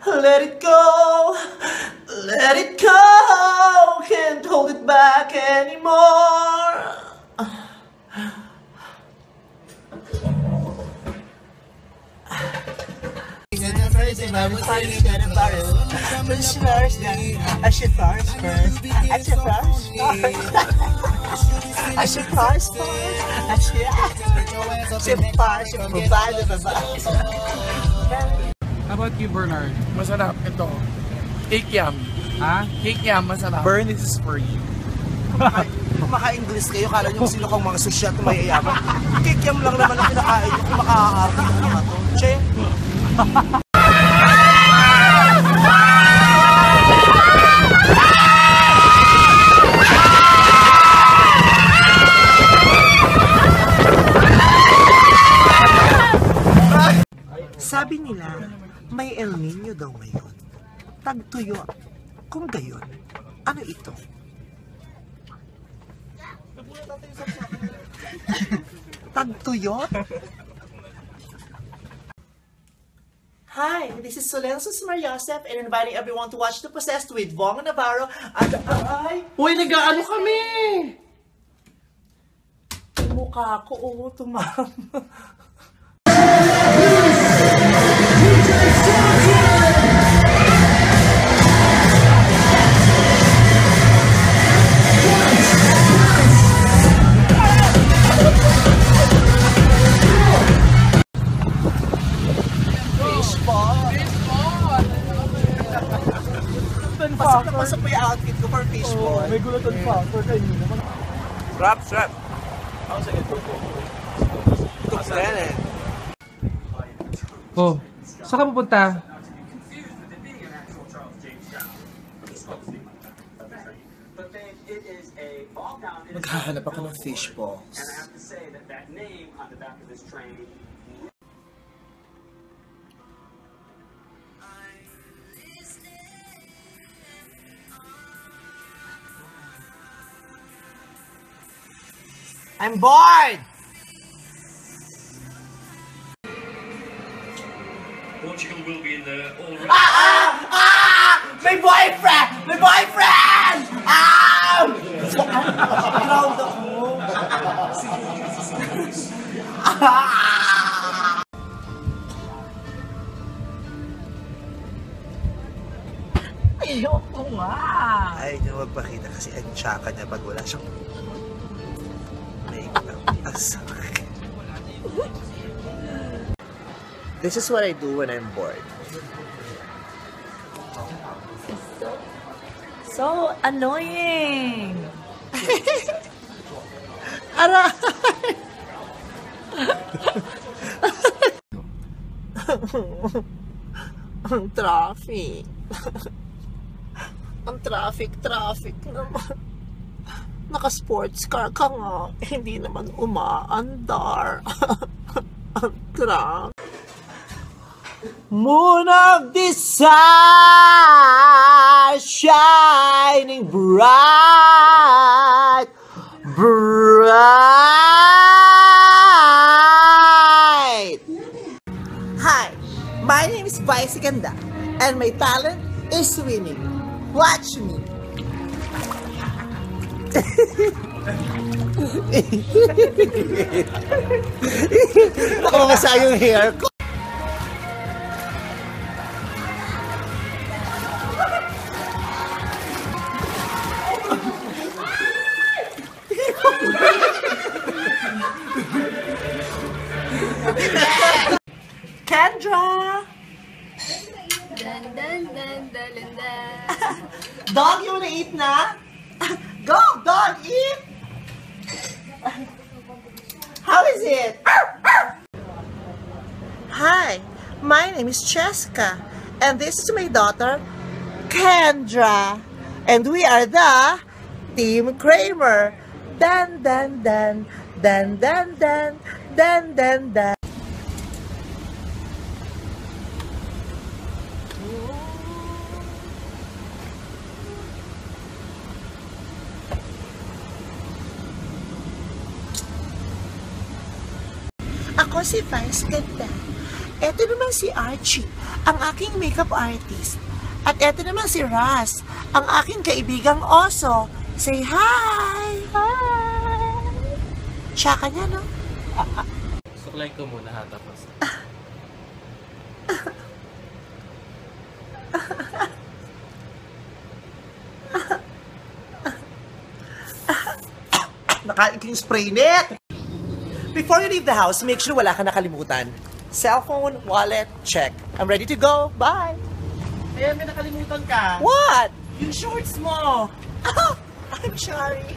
Let it go, let it go, can't hold it back anymore. How about you, Bernard? Masarap ito. Cake yam. Ha? Cake yam, masarap. Bern, this is for you. Kung maka-English kayo, kala nyo sino kang mga sosyal na mayayaman. Kikiam lang naman ang kinakain nyo kung makakaarte ng mga to. Che? Sabi nila, may El Nino daw ngayon. Tagtuyo. Kung gayon, ano ito? Tagtuyo? Hi, this is Solenzo Mariosep and inviting everyone to watch The Possessed with Vong Navarro and Uy, nag-ano kami? Yung mukha ko, tumama. Pasok po yung outfit ko for fishball. May gulatan pa. For kayo naman. Strap. Ako sa ito po. Ito na yan eh. Oh, saan ka pupunta? Maghahanap ako ng fishballs. I'm bored! Portugal will be in the all-round. My boyfriend! My boyfriend! Ground ako. Ayoko nga. Ayaw niya magpakita kasi ang tsaka niya pag wala siyang sakit. This is what I do when I'm bored. So annoying! Aray! Ang traffic. Ang traffic naman. Naka-sports car ka nga. Hindi naman umaandar. Ang traffic. Moon of desire shining bright, bright. Hi, my name is Vice Ganda and my talent is swimming. Watch me. Nakamamasa yung hair ko. Kendra! Dun, dun, dun, dun, dun, dun. Dog, you wanna eat na? Go, dog, eat! How is it? Hi, my name is Cheska, and this is my daughter, Kendra. And we are the Team Kramer. Dan, dan, dan, dan, dan, dan, dan, dan, dan. Ako si Vice Ganda, Eto naman si Archie, ang aking makeup artist. At eto naman si Raz, ang aking kaibigang oso. Say hi! Hi! Tsaka niya, no? Suklay ko muna ha, tapos. Nakaikling spray net! Before you leave the house, make sure wala ka nakalimutan. Cellphone, wallet, check. I'm ready to go. Bye! Ayan, may nakalimutan ka. What? Yung shorts mo. I'm sorry.